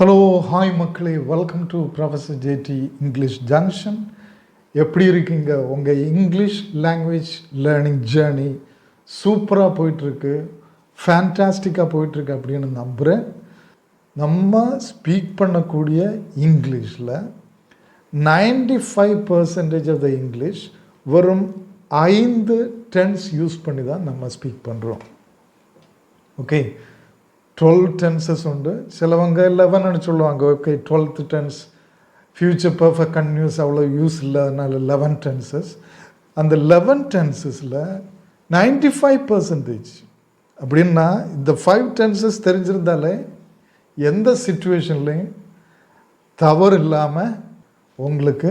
Hello hi மக்களே, welcome to professor J D English junction. எப்படி இருக்கீங்க? உங்கள் இங்கிலீஷ் லாங்குவேஜ் லேர்னிங் ஜேர்னி சூப்பராக போயிட்டுருக்கு, ஃபேன்டாஸ்டிக்காக போயிட்டுருக்கு அப்படின்னு நம்புகிறேன். நம்ம ஸ்பீக் பண்ணக்கூடிய இங்கிலீஷில் 95% ஆஃப் த இங்கிலீஷ் வெறும் 5 டென்ஸ் யூஸ் பண்ணி தான் நம்ம ஸ்பீக் பண்ணுறோம். ஓகே, 12 டென்சஸ் உண்டு. சிலவங்க 11ன்னு சொல்லுவாங்க. Okay, 12th tense future perfect continuous அவ்வளோ யூஸ் இல்லை, அதனால் 11 டென்சஸ். அந்த 11 டென்சஸில் 95% அப்படின்னா இந்த 5 டென்சஸ் தெரிஞ்சிருந்தாலே எந்த சுச்சுவேஷன்லையும் தவறு இல்லாமல் உங்களுக்கு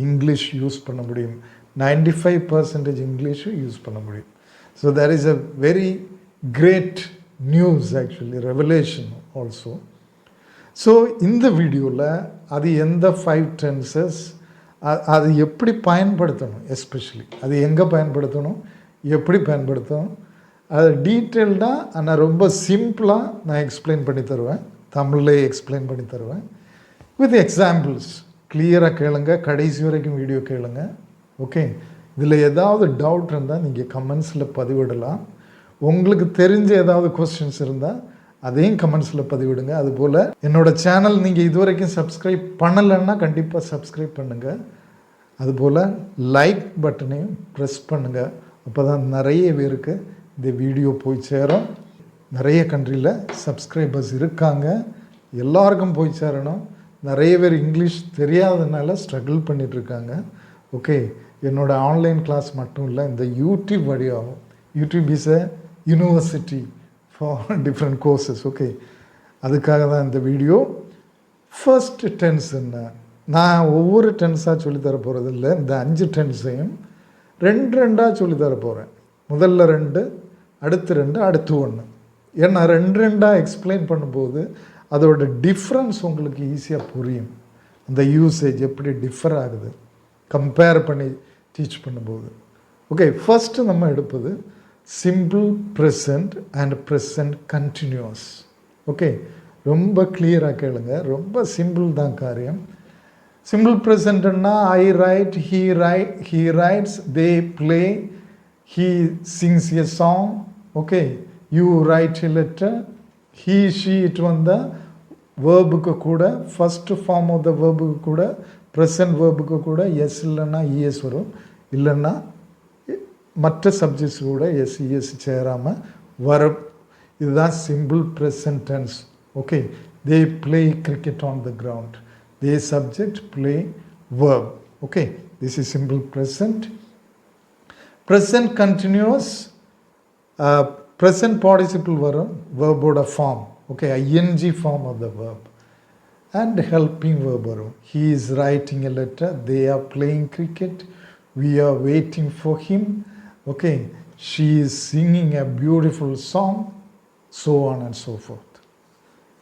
இங்கிலீஷ் யூஸ் பண்ண முடியும். 95% இங்கிலீஷும் யூஸ் பண்ண முடியும். So there is a very great news, actually revelation also. ஸோ இந்த வீடியோவில் அது எந்த 5 டென்சஸ், அது எப்படி பயன்படுத்தணும், எஸ்பெஷலி அது எங்கே பயன்படுத்தணும், எப்படி பயன்படுத்தணும், அது டீட்டெயில்டாக ஆனால் ரொம்ப சிம்பிளாக நான் எக்ஸ்பிளைன் பண்ணி தருவேன். தமிழ்லே எக்ஸ்பிளைன் பண்ணி தருவேன் வித் எக்ஸாம்பிள்ஸ். கிளியராக கேளுங்க, கடைசி வரைக்கும் வீடியோ கேளுங்க. ஓகே, இதில் ஏதாவது டவுட் இருந்தால் நீங்கள் கமெண்ட்ஸில் பதிவிடலாம். உங்களுக்கு தெரிஞ்ச ஏதாவது கொஸ்டின்ஸ் இருந்தால் அதையும் கமெண்ட்ஸில் பதிவிடுங்க. அதுபோல் என்னோடய சேனல் நீங்கள் இது வரைக்கும் சப்ஸ்கிரைப் பண்ணலைன்னா கண்டிப்பாக சப்ஸ்கிரைப் பண்ணுங்கள். அதுபோல் லைக் பட்டனையும் ப்ரெஸ் பண்ணுங்கள். அப்போ தான் நிறைய பேருக்கு இந்த வீடியோ போய் சேரும். நிறைய கண்ட்ரியில் சப்ஸ்கிரைபர்ஸ் இருக்காங்க, எல்லாருக்கும் போய் சேரணும். நிறைய பேர் இங்கிலீஷ் தெரியாததுனால ஸ்ட்ரகிள் பண்ணிகிட்ருக்காங்க. ஓகே, என்னோடய ஆன்லைன் கிளாஸ் மட்டும் இல்லை, இந்த யூடியூப் வழியாகும். YouTube is a university for different courses. Okay, அதுக்காக தான் இந்த வீடியோ. ஃபர்ஸ்ட் டென்ஸ் என்ன, நான் ஒவ்வொரு டென்ஸாக சொல்லித்தர போகிறது இல்லை. இந்த 5 டென்ஸையும் 2 சொல்லித்தர போகிறேன். முதல்ல 2, அடுத்து 2, அடுத்து 1. ஏன்னா 2 எக்ஸ்பிளைன் பண்ணும்போது அதோட டிஃப்ரென்ஸ் உங்களுக்கு ஈஸியாக புரியும். அந்த யூசேஜ் எப்படி டிஃபர் ஆகுது கம்பேர் பண்ணி டீச் பண்ணும்போது. ஓகே, ஃபஸ்ட்டு நம்ம எடுப்பது simple present and present continuous. Okay, ரொம்ப கிளியராக கேளுங்க, ரொம்ப சிம்பிள் தான் காரியம். சிம்பிள் ப்ரெசண்ட்னா I write, he writes, they play, he sings a song. Okay, you write a letter, he she it வந்தால் வேர்புக்கு கூட ஃபஸ்ட்டு ஃபார்ம் ஆஃப் த வேர்புக்கு கூட ப்ரெசன்ட் வேர்புக்கு கூட எஸ் இல்லைன்னா இஎஸ் வரும், இல்லைன்னா மற்ற சப்ஜெக்ட்ஸ் கூட எஸ்இஎஸ் சேராமல் வர. இதுதான் simple present tense. Okay, they play cricket on the ground, they subject play verb. Okay, this is simple present. Present continuous, present participle வரும் வேர்போட form. Okay, ING form of the verb and helping verb வரும். He is writing a letter, they are playing cricket, we are waiting for him. Okay, she is singing a beautiful song, so on and so forth.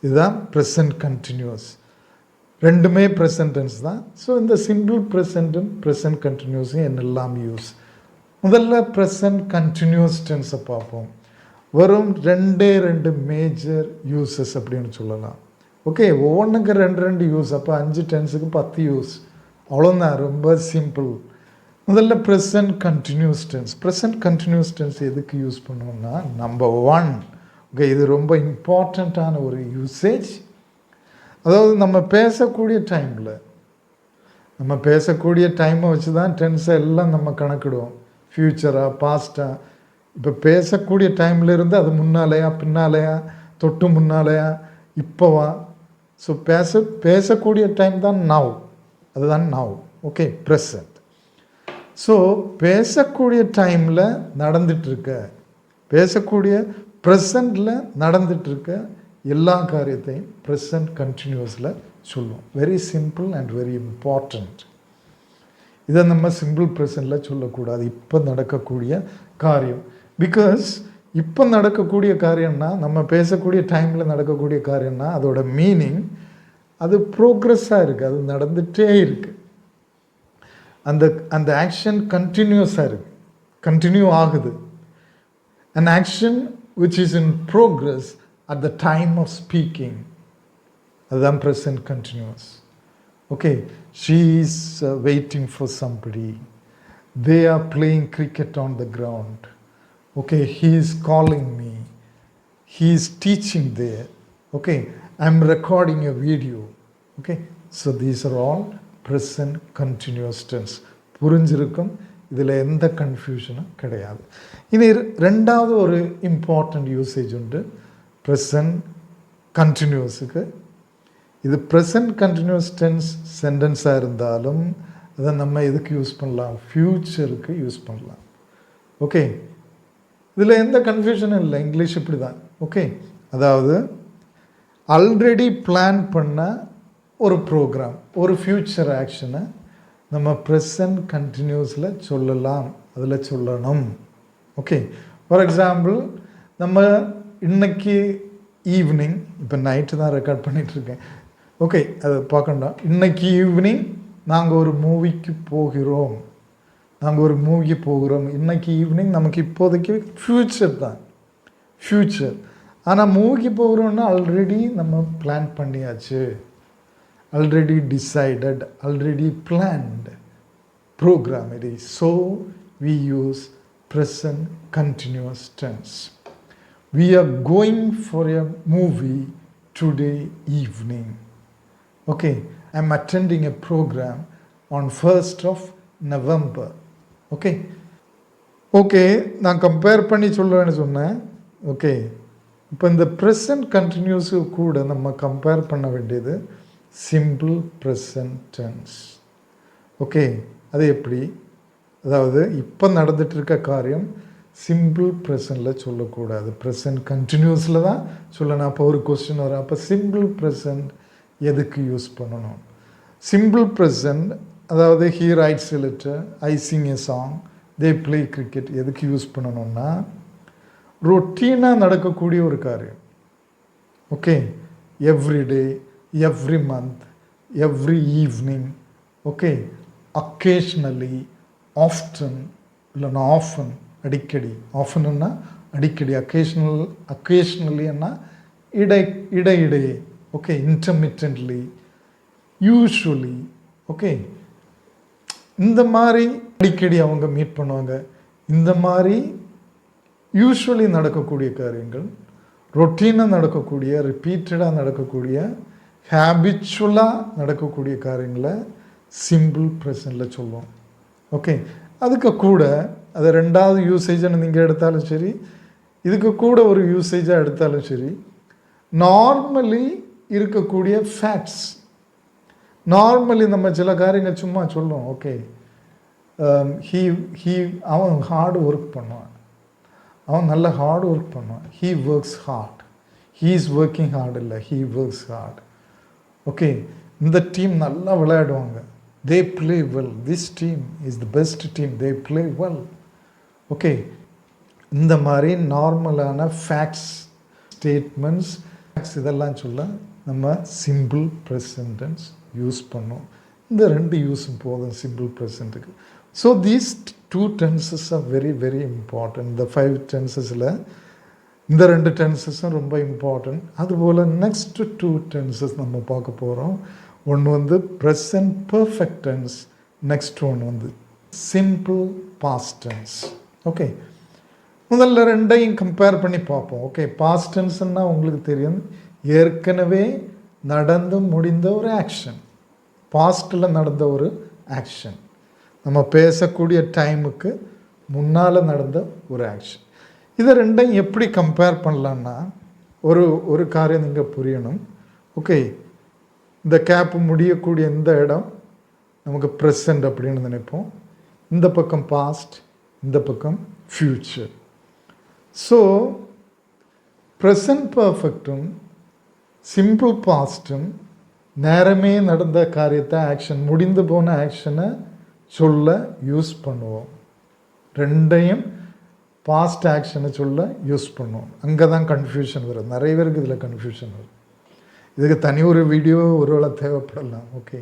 இதுதான் present continuous. ரெண்டுமே present tense தான். So இந்த simple ப்ரெசண்ட்டும் present கண்டினியூஸும் என்னெல்லாம் use. முதல்ல present continuous டென்ஸை பார்ப்போம். வெறும் 2 major uses அப்படின்னு சொல்லலாம். ஓகே, ஒவ்வொன்றுக்கு 2 யூஸ். அப்போ 5 டென்ஸுக்கு 10 யூஸ். அவ்வளோதான், ரொம்ப சிம்பிள். முதல்ல present continuous tense. Present continuous tense எதுக்கு யூஸ் பண்ணுவோம்னா, நம்பர் 1, ஓகே, இது ரொம்ப இம்பார்ட்டண்ட்டான ஒரு யூசேஜ். அதாவது நம்ம பேசக்கூடிய டைமை வச்சு தான் டென்ஸை எல்லாம் நம்ம கணக்கிடுவோம். ஃப்யூச்சராக பாஸ்ட்டாக. இப்போ பேசக்கூடிய டைமில் இருந்து அது முன்னாலேயா பின்னாலேயா தொட்டு முன்னாலேயா இப்போவா. ஸோ பேசக்கூடிய டைம் தான் நவ், அதுதான் நவ். Okay, present. ஸோ பேசக்கூடிய டைமில் நடந்துகிட்ருக்க, பேசக்கூடிய ப்ரெசண்டில் நடந்துகிட்ருக்க எல்லா காரியத்தையும் ப்ரெசன்ட் கண்டினியூஸில் சொல்லுவோம். Very simple and very important. இதை நம்ம சிம்பிள் ப்ரெசண்டில் சொல்லக்கூடாது. இப்போ நடக்கக்கூடிய காரியம், பிகாஸ் இப்போ நடக்கக்கூடிய காரியம்னா, நம்ம பேசக்கூடிய டைமில் நடக்கக்கூடிய காரியம்னா அதோட மீனிங் அது ப்ரோக்ரெஸ்ஸாக இருக்குது, அது நடந்துகிட்டே இருக்குது. அந்த ஆக்ஷன் கண்டினியூஸாக இருக்குது, கண்டினியூ ஆகுது. an action which is in progress at the time of speaking. அதுதான் present continuous. Okay, she is waiting for somebody. They are playing cricket on the ground. Okay, he is calling me. He is teaching there. Okay, I am recording a video. Okay, so these are all present continuous tense. புரிஞ்சிருக்கும், இதில் எந்த கன்ஃபியூஷனும் கிடையாது. இனி ரெண்டாவது ஒரு important usage உண்டு present கண்டினியூஸுக்கு. இது present continuous tense சென்டென்ஸாக இருந்தாலும் அதை நம்ம எதுக்கு யூஸ் பண்ணலாம்? ஃப்யூச்சருக்கு யூஸ் பண்ணலாம். ஓகே, இதில் எந்த கன்ஃபியூஷனும் இல்லை. இங்கிலீஷ் இப்படி தான். ஓகே, அதாவது ஆல்ரெடி பிளான் பண்ண ஒரு ப்ரோக்ராம், ஒரு ஃப்யூச்சர் ஆக்ஷனை நம்ம ப்ரெசன்ட் கண்டினியூஸில் சொல்லலாம், அதில் சொல்லணும். ஓகே, ஃபார் எக்ஸாம்பிள் நம்ம இன்னைக்கு ஈவினிங், இப்போ நைட்டு தான் ரெக்கார்ட் பண்ணிகிட்ருக்கேன். ஓகே, அதை பார்க்கணும். இன்னைக்கு ஈவினிங் நாங்கள் ஒரு மூவிக்கு போகிறோம். இன்னைக்கு ஈவினிங் நமக்கு இப்போதைக்கு ஃப்யூச்சர் தான், ஃப்யூச்சர். ஆனால் மூவிக்கு போகிறோன்னா ஆல்ரெடி நம்ம பிளான் பண்ணியாச்சு, already decided, already planned program இது. So we use present continuous tense. We are going for a movie today evening. Okay, I am attending a program on 1st of November. Okay, okay, நான் compare பண்ணி சொல்லுவேன்னு சொன்னேன். Okay, இப்போ இந்த present continuous கூட நம்ம compare பண்ண வேண்டியது சிம்பிள் ப்ரெசன்ட் டென்ஸ். ஓகே, அது எப்படி? அதாவது இப்போ நடந்துட்டு இருக்க காரியம் சிம்பிள் ப்ரெசண்டில் சொல்லக்கூடாது, ப்ரெசன்ட் கண்டினியூஸில் தான் சொல்லணும். அப்போ ஒரு கொஸ்டின் வரும், அப்போ சிம்பிள் ப்ரெசன்ட் எதுக்கு யூஸ் பண்ணணும்? சிம்பிள் ப்ரெசன்ட் அதாவது he rights a letter, I Singh a song, they play cricket எதுக்கு யூஸ் பண்ணணும்னா ரொட்டீனாக நடக்கக்கூடிய ஒரு காரியம். Okay, everyday, every month, every evening. Okay, occasionally, often இல்லைன்னா ஆஃபன், அடிக்கடி. ஆஃபன்னா அடிக்கடி, அக்கேஷ்னலின்னா இடையிடையே. Okay, இன்டர்மிட்டன்ட்லி, usually. ஓகே, இந்த மாதிரி அடிக்கடி அவங்க மீட் பண்ணுவாங்க. இந்த மாதிரி யூஸ்வலி நடக்கக்கூடிய காரியங்கள், ரொட்டீனாக நடக்கக்கூடிய, ரிப்பீட்டடாக நடக்கக்கூடிய, ஹேபிச்சுவலாக நடக்கக்கூடிய காரியங்களை சிம்பிள் ப்ரெசண்டில் சொல்லுவோம். ஓகே, அதுக்கு கூட அதை ரெண்டாவது யூசேஜ்னு நீங்கள் எடுத்தாலும் சரி, இதுக்கு கூட ஒரு யூசேஜாக எடுத்தாலும் சரி, நார்மலி இருக்கக்கூடிய ஃபேக்ட்ஸ். நார்மலி நம்ம சில காரியங்கள் சும்மா சொல்லுவோம். ஓகே, அவன் ஹார்டு ஒர்க் பண்ணுவான், அவன் நல்ல ஹார்ட் ஒர்க் பண்ணுவான். He works hard, he is working hard இல்லை, ஹீ ஒர்க்ஸ் ஹார்ட். ஓகே, இந்த டீம் நல்லா விளையாடுவாங்க, they play well, this team is the best team, they play well. Okay, இந்த மாதிரி நார்மலான ஃபேக்ட்ஸ், ஸ்டேட்மெண்ட்ஸ், இதெல்லாம் சொல்ல நம்ம சிம்பிள் ப்ரெசன்ட் டென்ஸ் யூஸ் பண்ணோம். இந்த ரெண்டு யூஸும் போதும் சிம்பிள் ப்ரெசண்ட்டுக்கு. So these two tenses are very very important. இந்த 5 டென்சஸில் இந்த 2 டென்சஸும் ரொம்ப இம்பார்ட்டன்ட். அதுபோல் நெக்ஸ்ட் 2 டென்சஸ் நம்ம பார்க்க போகிறோம். ஒன்று வந்து ப்ரெசன்ட் பர்ஃபெக்ட் டென்ஸ், நெக்ஸ்ட் ஒன்று வந்து சிம்பிள் பாஸ்ட் டென்ஸ். ஓகே, முதல்ல ரெண்டையும் கம்பேர் பண்ணி பார்ப்போம். ஓகே, பாஸ்ட் டென்ஸ்னால் உங்களுக்கு தெரியும், ஏற்கனவே நடந்து முடிந்த ஒரு ஆக்ஷன், பாஸ்ட்டில் நடந்த ஒரு ஆக்ஷன், நம்ம பேசக்கூடிய டைமுக்கு முன்னால் நடந்த ஒரு ஆக்ஷன். இதை ரெண்டையும் எப்படி கம்பேர் பண்ணலான்னா, ஒரு காரியம் நீங்கள் புரியணும். ஓகே, இந்த கேப்பு முடியக்கூடிய இந்த இடம் நமக்கு ப்ரெசண்ட் அப்படின்னு நினைப்போம். இந்த பக்கம் பாஸ்ட், இந்த பக்கம் ஃப்யூச்சர். ஸோ ப்ரெசன்ட் பர்ஃபெக்டும் சிம்பிள் பாஸ்ட்டும் நேரமே நடந்த காரியத்தை, ஆக்ஷன், முடிந்து போன ஆக்ஷனை சொல்ல யூஸ் பண்ணுவோம். ரெண்டையும் பாஸ்ட் ஆக்ஷனை சொல்ல யூஸ் பண்ணுவோம். அங்கே தான் கன்ஃபியூஷன் வரும். நிறைய பேருக்கு இதில் கன்ஃபியூஷன் வரும். இதுக்கு தனி ஒரு வீடியோ ஒருவேளை தேவைப்படலாம். ஓகே,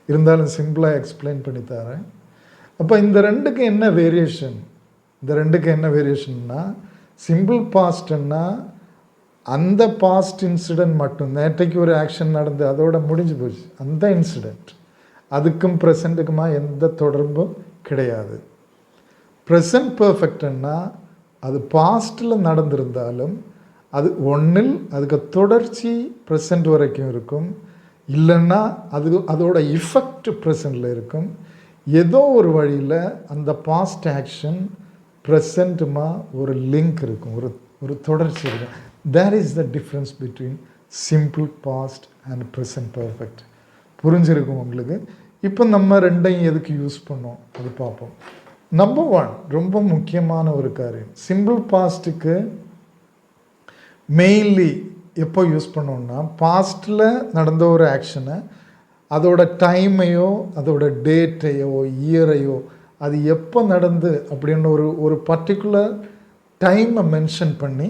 இருந்தாலும் சிம்பிளாக எக்ஸ்பிளைன் பண்ணி தரேன். அப்போ இந்த ரெண்டுக்கு என்ன வேரியேஷன்? இந்த ரெண்டுக்கு என்ன வேரியேஷன்னா, சிம்பிள் பாஸ்ட்னா அந்த பாஸ்ட் இன்சிடெண்ட் மட்டும், நேற்றைக்கு ஒரு ஆக்ஷன் நடந்து அதோட முடிஞ்சு போச்சு, அந்த இன்சிடெண்ட் அதுக்கும் ப்ரெசண்ட்டுக்குமா எந்த தொடர்பும் கிடையாது. ப்ரெசன்ட் பர்ஃபெக்ட்னா அது பாஸ்ட்டில் நடந்திருந்தாலும் அது ஒன்றில் அதுக்கு தொடர்ச்சி ப்ரெசண்ட் வரைக்கும் இருக்கும், இல்லைன்னா அதோட இஃபெக்ட் ப்ரெசண்டில் இருக்கும். ஏதோ ஒரு வழியில் அந்த பாஸ்ட் ஆக்ஷன் ப்ரெசண்ட்டுமா ஒரு லிங்க் இருக்கும், ஒரு தொடர்ச்சி இருக்கும். There is the difference between simple past and present perfect. புரிஞ்சிருக்கும் உங்களுக்கு. இப்போ நம்ம ரெண்டையும் எதுக்கு யூஸ் பண்ணோம் அது பார்ப்போம். நம்பர் 1 ரொம்ப முக்கியமான ஒரு காரியம், சிம்பிள் பாஸ்ட்டுக்கு மெயின்லி எப்போ யூஸ் பண்ணோம்னா, பாஸ்ட்டில் நடந்த ஒரு ஆக்ஷனை அதோட டைமையோ அதோட டேட்டையோ இயரையோ அது எப்போ நடந்து அப்படின்னு ஒரு பர்டிகுலர் டைமை மென்ஷன் பண்ணி,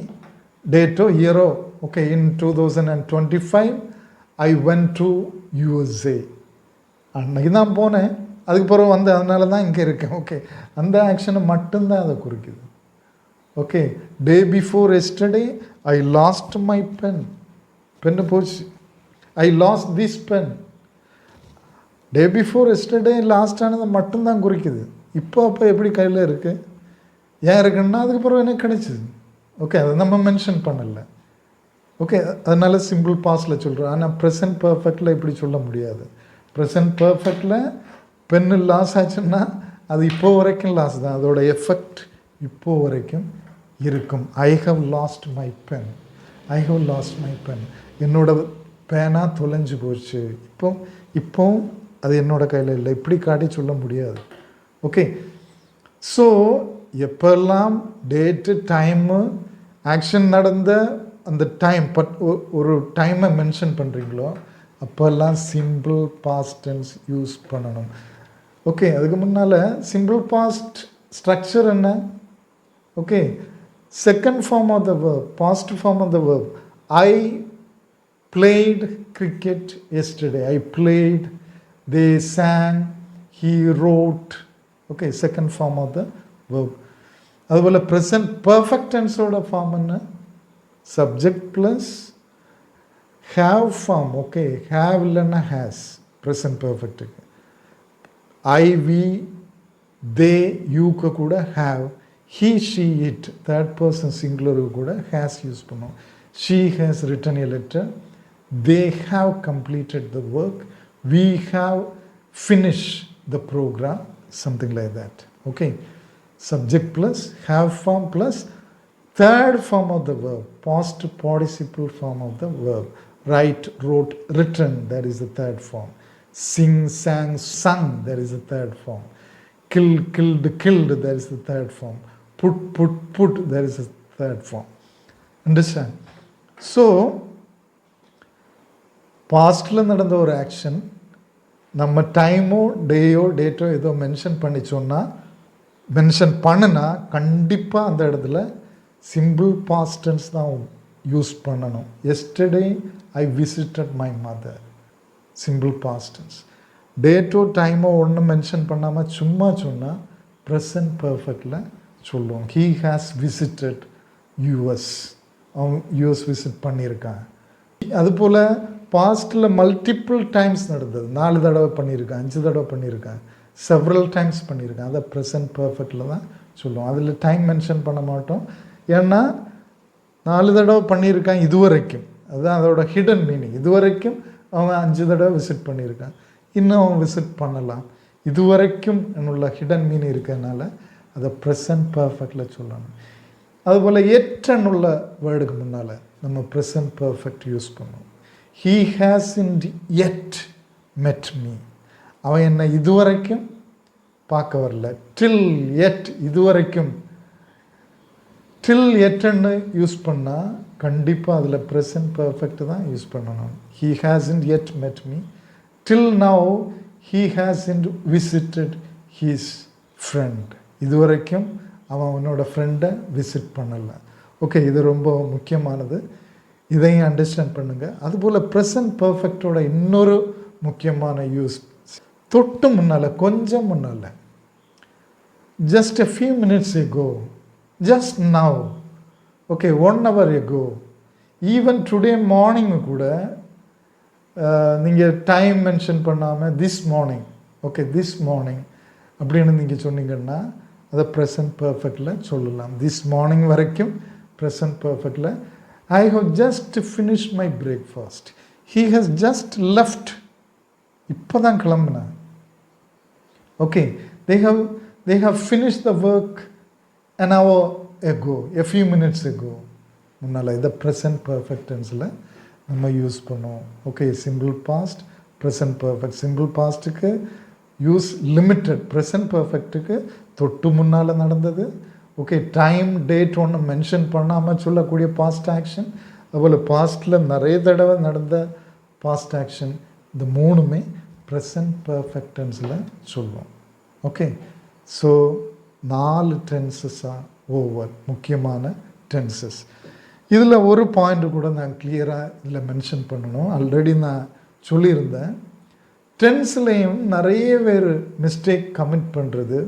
டேட்டோ இயரோ, okay in 2025 I went to USA, அன்னைக்கு தான் போனேன், அதுக்கு பிறகு வந்து அதனால தான் இங்கே இருக்கேன். ஓகே, அந்த ஆக்ஷனை மட்டும்தான் அதை குறிக்குது. Okay, day before yesterday I lost my pen போச்சு, I lost this pen. Day before yesterday lost ஆனதை மட்டும்தான் குறிக்குது. இப்போ அப்போ எப்படி கையில் இருக்குது, ஏன் இருக்குன்னா அதுக்கு பிறகு எனக்கு கிடைச்சிது. ஓகே, அதை நம்ம மென்ஷன் பண்ணலை. ஓகே, அதனால் சிம்பிள் பாஸ்டில் சொல்கிறோம். ஆனால் ப்ரெசன்ட் பர்ஃபெக்டில் இப்படி சொல்ல முடியாது. ப்ரெசன்ட் பர்ஃபெக்டில் பென்னு லாஸ் ஆச்சுன்னா அது இப்போ வரைக்கும் லாஸ் தான், அதோட எஃபெக்ட் இப்போ வரைக்கும் இருக்கும். I have lost my pen, I have lost my pen, என்னோட பேனா தொலைஞ்சு போச்சு, இப்போ அது என்னோட கையில் இல்லை, இப்படி காட்டி சொல்ல முடியாது. ஓகே, ஸோ எப்பெல்லாம் டேட்டு டைமு ஆக்ஷன் நடந்த அந்த டைம் ஒரு டைமை மென்ஷன் பண்ணுறீங்களோ அப்போல்லாம் சிம்பிள் பாஸ்ட் டென்ஸ் யூஸ் பண்ணணும். ஓகே, அதுக்கு முன்னால் சிம்பிள் பாஸ்ட் ஸ்ட்ரக்சர் என்ன? Okay, second form of the verb, past form of the verb. I played cricket yesterday, I played, they sang, he wrote. Okay, second form of the verb. அதுபோல் present perfect டென்ஸோட form என்ன? Subject plus have form. Okay, have இல்லைன்னா has present பர்ஃபெக்ட்டுக்கு. I we they யூக்கு கூட have, he she it third person சிங்குலருக்கு கூட has use பண்ணோம். She has written a letter, they have completed the work, we have finished the program, something like that. Okay, subject plus have form plus third form of the verb, past participle form of the verb. Write, wrote, written, that is the third form. Sing, sang, sung, that is the third form. Kill, killed, killed, that is the third form. Put, that is the third form. Understand? So பாஸ்டில் நடந்த ஒரு action நம்ம டைமோ டேயோ டேட்டோ ஏதோ mention பண்ணுனா கண்டிப்பாக அந்த இடத்துல simple past tense தான் use பண்ணணும். Yesterday I visited my mother, simple past tense. டேட்டோ டைமோ ஒன்றும் மென்ஷன் பண்ணாமல் சும்மா சொன்னால் ப்ரெசன்ட் பர்ஃபெக்டில் சொல்லுவோம். ஹீ ஹேஸ் விசிட்டட் யூஎஸ், அவன் யூஎஸ் விசிட் பண்ணியிருக்கான். அதுபோல் பாஸ்ட்டில் மல்டிப்புள் டைம்ஸ் நடந்தது, 4 தடவை பண்ணியிருக்கேன், 5 தடவை பண்ணியிருக்கேன், செவரல் டைம்ஸ் பண்ணியிருக்கேன், அதை ப்ரெசன்ட் பர்ஃபெக்டில் தான் சொல்லுவோம். அதில் டைம் மென்ஷன் பண்ண மாட்டோம், ஏன்னா 4 தடவை பண்ணியிருக்கான் இது வரைக்கும், அதுதான் அதோட ஹிடன் மீனிங். இது வரைக்கும் அவன் 5 தடவை விசிட் பண்ணியிருக்கான், இன்னும் அவன் விசிட் பண்ணலாம், இது வரைக்கும் என்னுள்ள ஹிடன் மீனிங் இருக்கிறதுனால அதை ப்ரெசன்ட் பர்ஃபெக்டில் சொல்லணும். அதுபோல் எட்டுன்னுள்ள வேர்டுக்கு முன்னால் நம்ம ப்ரெசன்ட் பர்ஃபெக்ட் யூஸ் பண்ணுவோம். He hasn't yet met me, அவன் என்னை இதுவரைக்கும் பார்க்க வரல. till yet, இதுவரைக்கும். till yetன்னு யூஸ் பண்ணால் கண்டிப்பாக அதில் ப்ரெசன்ட் பர்ஃபெக்ட் தான் யூஸ் பண்ணணும். He hasn't yet met me. till now he hasn't visited his friend, இதுவரைக்கும் அவன் அவனோட ஃப்ரெண்டை விசிட் பண்ணலை. ஓகே, இது ரொம்ப முக்கியமானது, இதையும் அண்டர்ஸ்டாண்ட் பண்ணுங்கள். அதுபோல் ப்ரெசன்ட் பர்ஃபெக்டோட இன்னொரு முக்கியமான யூஸ், தொட்டு முன்னால், கொஞ்சம் முன்னால், just a few minutes ago, just now, okay 1 hour ago, even today morning கூட நீங்கள் டைம் மென்ஷன் பண்ணாமல் this morning, okay this morning அப்படின்னு நீங்கள் சொன்னீங்கன்னா அதை ப்ரெசன்ட் பர்ஃபெக்டில் சொல்லலாம். திஸ் மார்னிங் வரைக்கும் ப்ரெசன்ட் பர்ஃபெக்டில். I have just finish my breakfast. He has just left. இப்போ தான் கிளம்புனேன். Okay, they have finished the work an hour ago, a few minutes ago. முன்னால் இதை ப்ரெசன்ட் பர்ஃபெக்ட் டென்ஸில் நம்ம யூஸ் பண்ணுவோம். Okay, simple past, present perfect. Simple பாஸ்ட்டுக்கு use limited, present பர்ஃபெக்ட்டுக்கு தொட்டு முன்னால் நடந்தது. ஓகே, டைம் டேட் ஒன்று மென்ஷன் பண்ணாமல் சொல்லக்கூடிய பாஸ்ட் ஆக்ஷன், அதுபோல் பாஸ்டில் நிறைய தடவை நடந்த பாஸ்ட் ஆக்ஷன், இந்த மூணுமே ப்ரெசன்ட் பர்ஃபெக்ட் டென்ஸில் சொல்லுவோம். ஓகே, ஸோ 4 டென்சஸாக ஓவர் முக்கியமான டென்சஸ். இதில் ஒரு பாயிண்ட் கூட நான் கிளியராக இதில் மென்ஷன் பண்ணணும். ஆல்ரெடி நான் சொல்லியிருந்தேன், டென்ஸ்லேயும் நிறைய பேர் மிஸ்டேக் கமிட் பண்ணுறது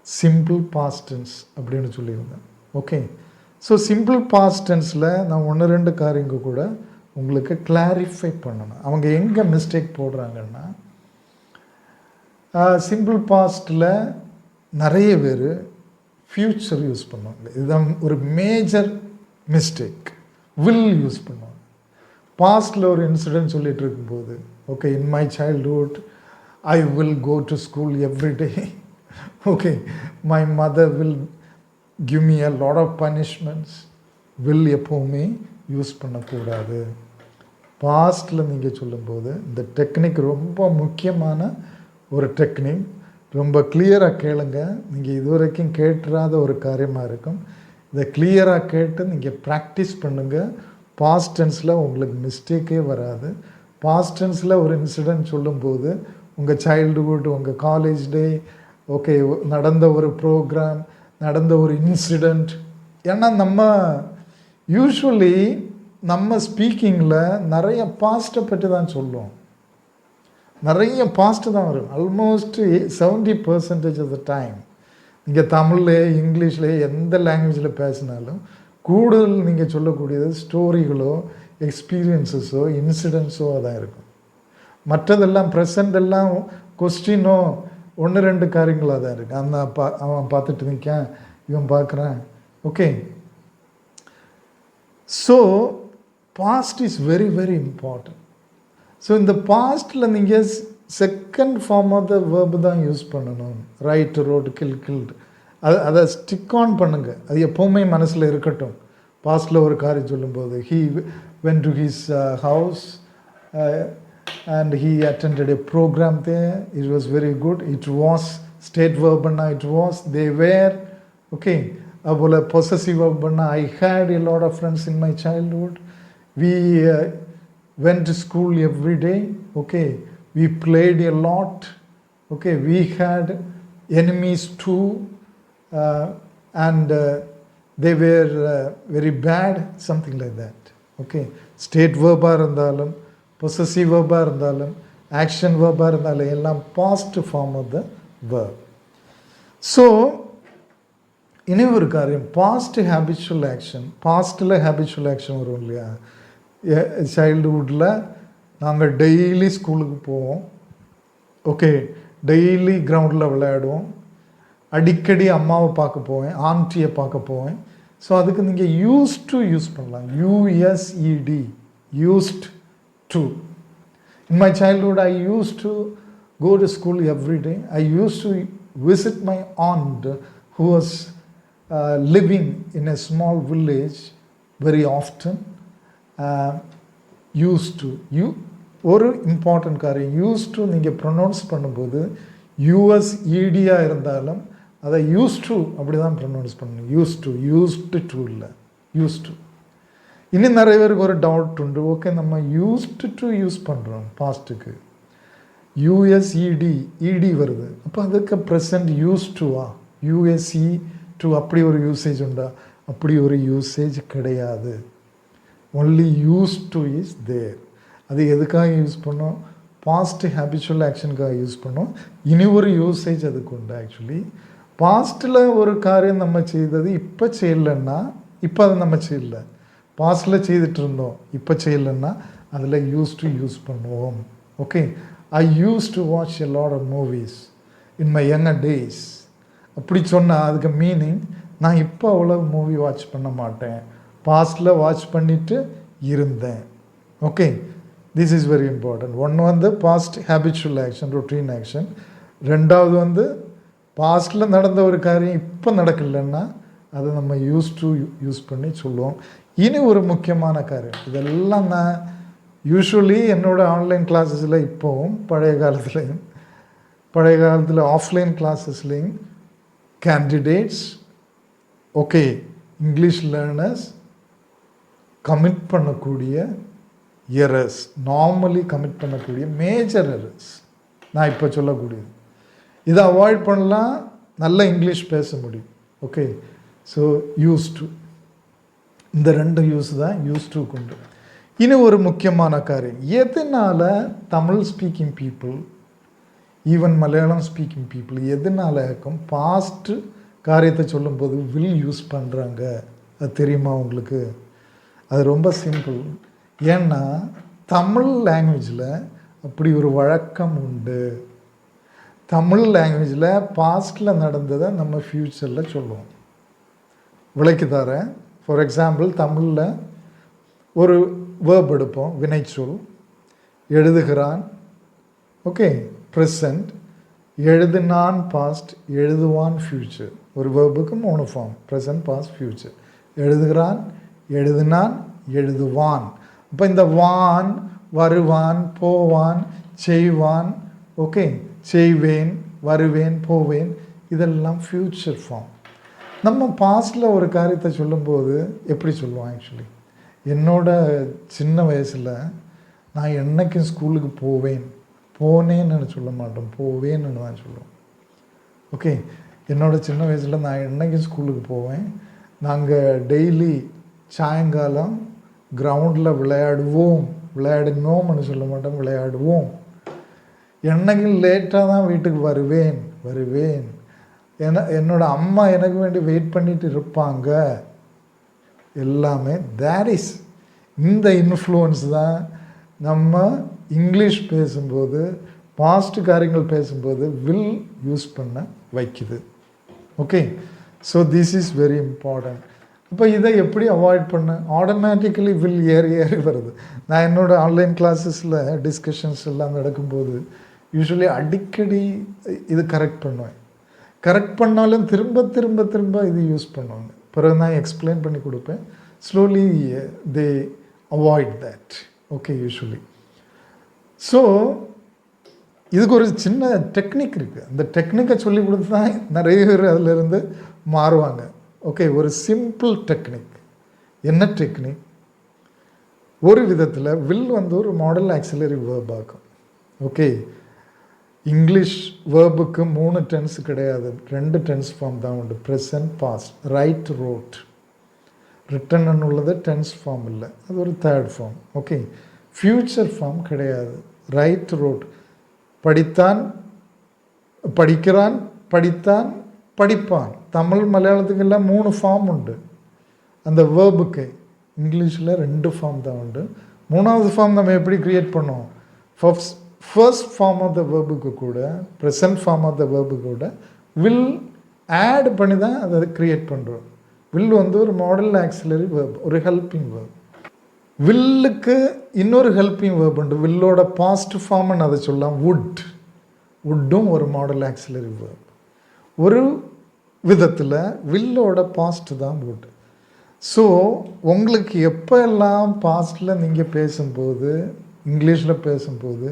சிம்பிள் பாஸ்ட் டென்ஸ் அப்படின்னு சொல்லியிருந்தேன். ஓகே, ஸோ சிம்பிள் பாஸ்ட் டென்ஸில் நான் 1-2 காரியங்க கூட உங்களுக்கு கிளாரிஃபை பண்ணணும். அவங்க எங்கே மிஸ்டேக் போடுறாங்கன்னா, சிம்பிள் பாஸ்ட்டில் நிறைய பேர் ஃப்யூச்சர் யூஸ் பண்ணுவாங்க. இதுதான் ஒரு மேஜர் மிஸ்டேக். வில் யூஸ் பண்ணுவாங்க. பாஸ்டில் ஒரு இன்சிடென்ட் சொல்லிகிட்டு இருக்கும்போது, okay, in my childhood I will go to school every day. Okay, my mother will give me a lot of punishments. Will எப்போவுமே யூஸ் பண்ணக்கூடாது. பாஸ்டில் நீங்கள் சொல்லும்போது இந்த டெக்னிக் ரொம்ப முக்கியமான ஒரு டெக்னிக். ரொம்ப கிளியராக கேளுங்க. நீங்கள் இதுவரைக்கும் கேட்டுறாத ஒரு காரியமாக இருக்கும். இதை கிளியராக கேட்டு நீங்கள் ப்ராக்டிஸ் பண்ணுங்கள். பாஸ்ட் டென்ஸில் உங்களுக்கு மிஸ்டேக்கே வராது. பாஸ்ட் டென்ஸில் ஒரு இன்சிடென்ட் சொல்லும்போது உங்கள் சைல்டுஹுட், உங்கள் காலேஜ் டே, ஓகே, நடந்த ஒரு ப்ரோக்ராம், நடந்த ஒரு இன்சிடெண்ட். ஏன்னா நம்ம யூஸ்வலி நம்ம ஸ்பீக்கிங்கில் நிறைய பாஸ்ட்டை பற்றி தான் சொல்லுவோம். நிறைய பாஸ்ட்டு தான் வரும். ஆல்மோஸ்ட் 70% ஆஃப் த டைம் நீங்கள் தமிழில், இங்கிலீஷில், எந்த லாங்குவேஜில் பேசினாலும் கூடுதல் நீங்கள் சொல்லக்கூடியது ஸ்டோரிகளோ, எக்ஸ்பீரியன்ஸஸோ, இன்சிடென்ட்ஸோ தான் இருக்கும். மற்றதெல்லாம் ப்ரெசண்ட் எல்லாம் கொஸ்டினோ 1-2 காரியங்களாக தான் இருக்குது. அந்த அவன் பார்த்துட்டு நிற்கான், இவன் பார்க்குறான். Okay, so past is very very important. So இந்த பாஸ்ட்டில் நீங்கள் second form of the verb தான் யூஸ் பண்ணணும். Write, wrote, killed. அதை ஸ்டிக் ஆன் பண்ணுங்கள். அது எப்போவுமே மனசில் இருக்கட்டும். பாஸ்ட்டில் ஒரு காரியம் சொல்லும்போது, he went to his house and he attended a program there. It was very good. It was state verb பண்ணால் it was, they were. Okay, அதுபோல் பொசசிவ் வேர்ப் பண்ணால் I had a lot of friends in my childhood. We went to school every day. Okay, we played a lot. Okay, we had enemies too, and they were very bad, something like that. Okay, state verb irundhalum, possessive verb irundhalum, action verb irundhalum, ellam past form of the verb. So ini oru karyam, past habitual action, pastல habitual action varum illaya. சைல்டுஹுட்டில் நாங்கள் daily ஸ்கூலுக்கு போவோம். Okay, daily கிரவுண்டில் விளையாடுவோம். அடிக்கடி அம்மாவை பார்க்க போவேன், ஆன்ட்டியை பார்க்க போவேன். ஸோ அதுக்கு நீங்கள் யூஸ்ட் டு யூஸ் பண்ணலாம். U S E D, used to. In my childhood I used to go to school every day. I used to visit my aunt who was living in a small village very often. Use to, ஒரு important காரியம், use to நீங்கள் pronounce பண்ணும்போது யூஎஸ்இடியாக இருந்தாலும் அதை use to அப்படி தான் pronounce பண்ணணும். யூஸ்டு டு இல்லை, யூஸ் டு. இன்னும் நிறைய பேருக்கு ஒரு டவுட் உண்டு. ஓகே, நம்ம யூஸ்டு டு யூஸ் பண்ணுறோம் பாஸ்ட்டுக்கு, யூஎஸ்இடி வருது, அப்போ அதுக்கு ப்ரெசன்ட் யூஸ் டுவா, யூஎஸ்இ டு அப்படி ஒரு யூசேஜ் உண்டா? அப்படி ஒரு யூசேஜ் கிடையாது. Only used to is there. அது எதுக்காக யூஸ் பண்ணோம்? பாஸ்ட் ஹேபிச்சுவல் ஆக்ஷனுக்காக யூஸ் பண்ணோம். இனி ஒரு யூசேஜ் அதுக்கு உண்டு. ஆக்சுவலி பாஸ்ட்டில் ஒரு காரியம் நம்ம செய்தது இப்போ செய்யலைன்னா இப்போ அதை நம்ம செய்யலை. பாஸ்டில் செய்துட்டு இருந்தோம், இப்போ செய்யலைன்னா அதில் யூஸ் பண்ணுவோம். Okay, I used to watch a lot of movies in my younger days. அப்படி சொன்னால் அதுக்கு மீனிங் நான் இப்போ அவ்வளோ மூவி வாட்ச் பண்ண மாட்டேன், பாஸ்டில் வாட்ச் பண்ணிவிட்டு இருந்தேன். Okay, this is very important. ஒன்று வந்து past habitual action, routine action. ரெண்டாவது வந்து பாஸ்டில் நடந்த ஒரு காரியம் இப்போ நடக்கலைன்னா அதை நம்ம யூஸ் பண்ணி சொல்லுவோம். இனி ஒரு முக்கியமான காரியம், இதெல்லாம் நான் யூஸ்வலி என்னோடய ஆன்லைன் கிளாஸஸில் இப்போவும் பழைய காலத்தில் ஆஃப்லைன் கிளாஸஸ்லேயும் candidates, okay, English learners commit பண்ணக்கூடிய எரர்ஸ், நார்மலி கமிட் பண்ணக்கூடிய மேஜர் எரர்ஸ் நான் இப்போ சொல்லக்கூடியது. இதை அவாய்ட் பண்ணலாம், நல்ல இங்கிலீஷ் பேச முடியும். ஓகே, ஸோ யூஸ் டு, இந்த ரெண்டு யூஸ் தான் யூஸ் டு கொண்டு. இனி ஒரு முக்கியமான காரியம், எதனால் Tamil speaking people, even Malayalam speaking people எதனால் பாஸ்ட் காரியத்தை சொல்லும்போது வில் யூஸ் பண்ணுறாங்க, அது தெரியுமா உங்களுக்கு? அது ரொம்ப சிம்பிள். ஏன்னா தமிழ் லாங்குவேஜில் அப்படி ஒரு வழக்கம் உண்டு. தமிழ் லாங்குவேஜில் பாஸ்டில் நடந்ததை நம்ம ஃப்யூச்சரில் சொல்லுவோம். விளக்கி தரேன். ஃபார் எக்ஸாம்பிள், தமிழில் ஒரு வேர்ப் எடுப்போம், வினைச்சொல். எழுதுகிறான், ஓகே, ப்ரெசண்ட். எழுதினான் பாஸ்ட், எழுதுவான் ஃப்யூச்சர். ஒரு வேர்புக்கு 3 ஃபார்ம், ப்ரெசண்ட், பாஸ்ட், ஃப்யூச்சர். எழுதுகிறான், எழுதினான், எழுதுவான். அப்போ இந்த வான், வருவான், போவான், செய்வான், ஓகே, செய்வேன், வருவேன், போவேன், இதெல்லாம் ஃப்யூச்சர் ஃபார்ம். நம்ம பாஸ்டில் ஒரு காரியத்தை சொல்லும்போது எப்படி சொல்லுவோம்? ஆக்சுவலி என்னோட சின்ன வயசில் நான் என்னைக்கும் ஸ்கூலுக்கு போனேன்னு சொல்ல மாட்டோம், போவேன்னு தான் சொல்லுவோம். ஓகே, என்னோடய சின்ன வயசில் நான் என்னைக்கும் ஸ்கூலுக்கு போவேன். நாங்கள் டெய்லி சாயங்காலம் கிரவுண்டில் விளையாடினோம்னு சொல்ல மாட்டோம், விளையாடுவோம். என்னைக்கும் லேட்டாக தான் வீட்டுக்கு வருவேன். என்னோடய அம்மா எனக்கு வேண்டி வெயிட் பண்ணிட்டு இருப்பாங்க. எல்லாமே தேட் இஸ், இந்த இன்ஃப்ளூயன்ஸ் தான் நம்ம இங்கிலீஷ் பேசும்போது, பாஸ்ட் காரியங்கள் பேசும்போது வில் யூஸ் பண்ண வைக்குது. Okay, so this is very important. இப்போ இதை எப்படி அவாய்ட் பண்ண? ஆட்டோமேட்டிக்கலி வில் ஏறி வருது. நான் என்னோடய ஆன்லைன் கிளாஸஸில் டிஸ்கஷன்ஸ் எல்லாம் நடக்கும்போது யூஸ்வலி அடிக்கடி இது கரெக்ட் பண்ணுவேன். கரெக்ட் பண்ணாலும் திரும்ப இது யூஸ் பண்ணுவாங்க. பிறகு நான் எக்ஸ்பிளைன் பண்ணி கொடுப்பேன். Slowly they avoid that. Okay, usually. So இதுக்கு ஒரு சின்ன டெக்னிக் இருக்குது. அந்த டெக்னிக்கை சொல்லி கொடுத்து தான் நிறைய பேர் அதிலிருந்து மாறுவாங்க. ஓகே, ஒரு சிம்பிள் டெக்னிக். என்ன டெக்னிக்? ஒரு விதத்தில் வில் வந்து ஒரு மாடல் ஆக்சிலரி வேர்ப் ஆகும். ஓகே, இங்கிலீஷ் வேர்புக்கு 3 டென்ஸ் கிடையாது, 2 டென்ஸ் ஃபார்ம் தான் உண்டு. Present, past. Write, wrote. Written உள்ளது டென்ஸ் ஃபார்ம் இல்லை, அது ஒரு 3rd form. Okay, future form கிடையாது. Write, wrote. படித்தான், படிக்கிறான், படித்தான், படிப்பான். தமிழ் மலையாளத்துக்கெல்லாம் 3 ஃபார்ம் உண்டு அந்த வேர்புக்கு. இங்கிலீஷில் 2 ஃபார்ம் தான் உண்டு. 3வது ஃபார்ம் நம்ம எப்படி க்ரியேட் பண்ணோம்? ஃபர்ஸ்ட் ஃபார்ம் ஆஃப் த வேர்புக்கு கூட, ப்ரெசன்ட் ஃபார்ம் ஆஃப் த வேர்புக்கு கூட வில் ஆட் பண்ணி தான் அதை க்ரியேட் பண்ணுறோம். வில் வந்து ஒரு மாடல் ஆக்சிலரி வேர்ப், ஒரு ஹெல்பிங் வேர்ப். வில்லுக்கு இன்னொரு ஹெல்பிங் வேர்ப் உண்டு. வில்லோட பாஸ்ட் ஃபார்ம்னு அதை சொல்லலாம், வுட்டும் ஒரு மாடல் ஆக்சிலரி வேர்ப். ஒரு விதத்தில் வில்லோட பாஸ்ட் தான் வுட். ஸோ உங்களுக்கு எப்போ எல்லாம் பாஸ்டில் நீங்கள் பேசும்போது, இங்கிலீஷில் பேசும்போது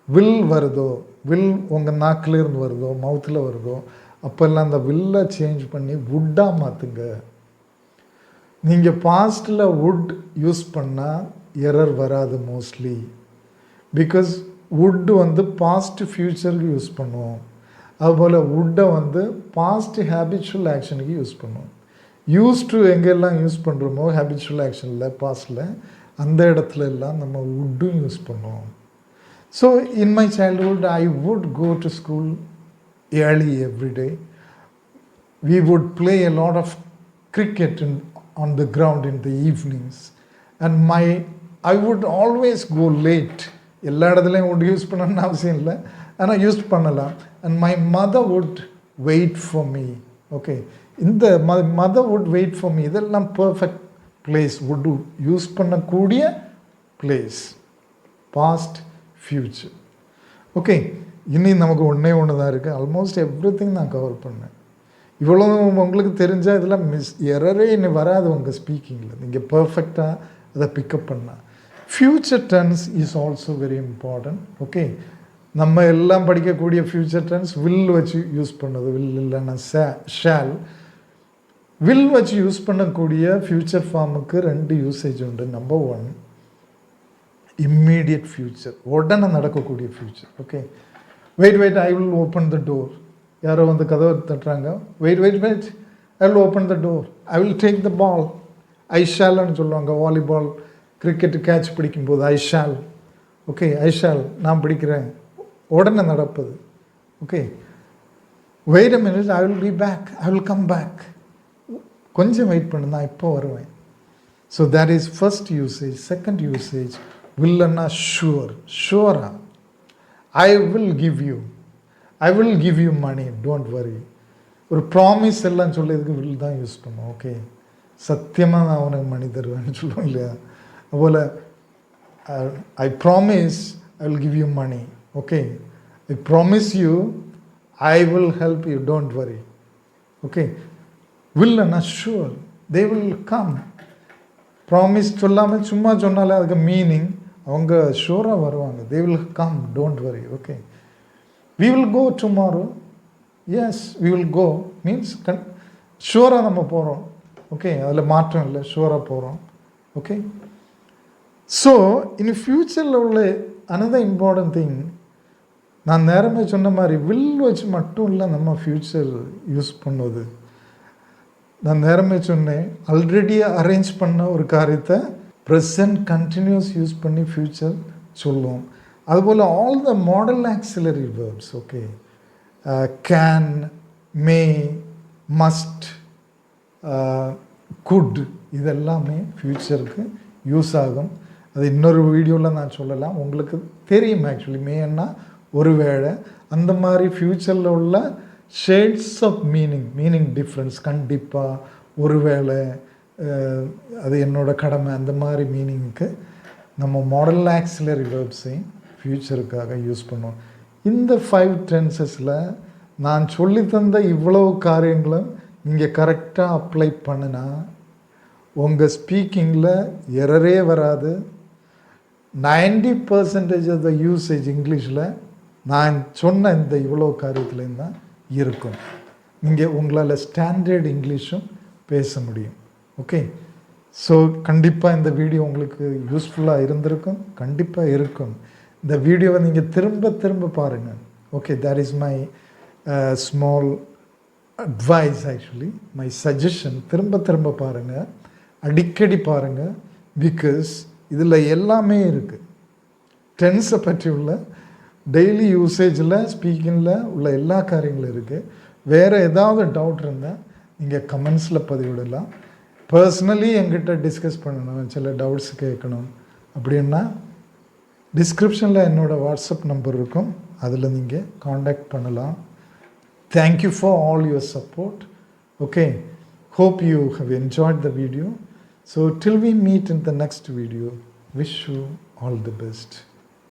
வில் வருதோ, வில் உங்கள் நாக்கில் இருந்து வருதோ, மவுத்தில் வருதோ, அப்போல்லாம் அந்த வில்லை சேஞ்ச் பண்ணி வுட்டாக மாற்றுங்க. நீங்கள் பாஸ்டில் வுட் யூஸ் பண்ணால் எரர் வராது மோஸ்ட்லி. பிகாஸ் வுட்டு வந்து பாஸ்ட் ஃப்யூச்சருக்கு யூஸ் பண்ணுவோம். அதுபோல் வுட்டை வந்து பாஸ்ட் ஹேபிச்சுவல் ஆக்ஷனுக்கு யூஸ் பண்ணுவோம். யூஸ் டு எங்கெல்லாம் யூஸ் பண்ணுறோமோ ஹேபிச்சுவல் ஆக்ஷனில், பாஸ்டில், அந்த இடத்துல எல்லாம் நம்ம வுட்டும் யூஸ் பண்ணுவோம். So in my childhood I would go to school early every day. We would play a lot of cricket on the ground in the evenings. And I would always go late. எல்லா இடத்துலையும் would use பண்ணணும்னு அவசியம் இல்லை, ஆனால் use பண்ணலாம். And my mother would wait for me. Okay, இந்த mother would wait for me இதெல்லாம் perfect place, would use பண்ணக்கூடிய பிளேஸ், பாஸ்ட் ஃப்யூச்சர். ஓகே, இனி நமக்கு ஒன்று தான் இருக்குது. ஆல்மோஸ்ட் எவ்ரி திங் நான் கவர் பண்ணேன். இவ்வளோ உங்களுக்கு தெரிஞ்சால் இதெல்லாம் எரரே இன்னும் வராது உங்கள் ஸ்பீக்கிங்கில். நீங்கள் பர்ஃபெக்டாக அதை பிக்கப் பண்ணால். Future tense is also very important. Okay, நம்ம எல்லாம் படிக்கக்கூடிய ஃப்யூச்சர் டென்ஸ் வில் வச்சு யூஸ் பண்ணது. வில் இல்லைன்னா ஷால். வில் வச்சு யூஸ் பண்ணக்கூடிய ஃப்யூச்சர் ஃபார்முக்கு 2 யூசேஜ் உண்டு. நம்பர் 1, இம்மீடியட் ஃப்யூச்சர், உடனே நடக்கக்கூடிய future. Okay, wait I will open the door. யாரோ வந்து கதவை தட்டுறாங்க, wait I will open the door, I will take the ball. I ஷால்னு சொல்லுவாங்க. வாலிபால், கிரிக்கெட்டு கேட்ச் பிடிக்கும்போது I shall. Okay, I shall, நான் பிடிக்கிறேன், உடனே நடப்பது. Okay, wait a minute, I will be back, I will come back. கொஞ்சம் wait பண்ணு, நான் இப்போ வருவேன். So that is first usage. Second usage, வில்லுன்னா sure. ஷுவரா, I will give you, I will give you money, don't worry. ஒரு promise எல்லாம் சொல்லியதுக்கு will தான் use பண்ணும். ஓகே, சத்தியமாக நான் உனக்கு மணி தருவேன்னு சொல்லுவோம் இல்லையா? அதுபோல் I promise I will give you money. Okay, I promise you I will help you, don't worry. Okay, வில்லுன்னா sure, they will come. Promise சொல்லாமல் சும்மா சொன்னாலே அதுக்கு மீனிங் அவங்க ஷூராக வருவாங்க. They will come, don't worry. Okay, we will go tomorrow. Yes, we will go means ஷூராக நம்ம போகிறோம். Okay, அதில் மாற்றம் இல்லை, ஷூராக போகிறோம். ஓகே, ஸோ இன் ஃப்யூச்சரில் உள்ள another important thing, நான் நேரமே சொன்ன மாதிரி வில் வச்சு மட்டும் இல்லை நம்ம ஃப்யூச்சர் யூஸ் பண்ணுவது. நான் நேரமே சொன்னேன், ஆல்ரெடி அரேஞ்ச் பண்ண ஒரு காரியத்தை ப்ரெசன்ட் கண்டினியூஸ் யூஸ் பண்ணி ஃப்யூச்சர் சொல்லுவோம். அதுபோல் all the model auxiliary verbs, okay, can, May, must, good, இதெல்லாமே ஃப்யூச்சருக்கு யூஸ் ஆகும். அது இன்னொரு வீடியோவில் நான் சொல்லலாம், உங்களுக்கு தெரியும். ஆக்சுவலி மேன்னா ஒருவேளை அந்த மாதிரி ஃப்யூச்சரில் உள்ள ஷேட்ஸ் ஆஃப் மீனிங் டிஃப்ரென்ஸ், கண்டிப்பாக, ஒருவேளை, அது என்னோட கடமை, அந்த மாதிரி மீனிங்க்கு நம்ம மாடல் ஆக்சிலரி வேர்ப்ஸையும் ஃப்யூச்சருக்காக யூஸ் பண்ணுவோம். இந்த 5 டென்சஸில் நான் சொல்லித்தந்த இவ்வளவு காரியங்களும் நீங்கள் கரெக்டாக அப்ளை பண்ணினா உங்கள் ஸ்பீக்கிங்கில் எரரே வராது. 90% ஆஃப் த யூசேஜ் இங்கிலீஷில் நான் சொன்ன இந்த இவ்வளோ காரியத்துலேயும் தான் இருக்கும். நீங்கள் உங்களால் ஸ்டாண்டர்ட் இங்கிலீஷும் பேச முடியும். ஓகே, ஸோ கண்டிப்பாக இந்த வீடியோ உங்களுக்கு யூஸ்ஃபுல்லாக இருந்திருக்கும், கண்டிப்பாக இருக்கும். இந்த வீடியோவை நீங்கள் திரும்ப பாருங்கள். Okay, that is my small advice, actually my suggestion. திரும்ப பாருங்கள், அடிக்கடி பாருங்கள். பிகாஸ் இதில் எல்லாமே இருக்குது. டென்ஸை பற்றி உள்ள டெய்லி யூசேஜில், ஸ்பீக்கிங்கில் உள்ள எல்லா காரியங்களும் இருக்குது. வேறு ஏதாவது டவுட் இருந்தால் நீங்கள் கமெண்ட்ஸில் பதிவிடலாம். பர்சனலி என்கிட்ட டிஸ்கஸ் பண்ணணும், சில டவுட்ஸ் கேட்கணும் அப்படின்னா டிஸ்கிரிப்ஷனில் என்னோடய வாட்ஸ்அப் நம்பர் இருக்கும், அதில் நீங்கள் காண்டாக்ட் பண்ணலாம். Thank you for all your support. Okay, hope you have enjoyed the video. So till we meet in the next video, wish you all the best.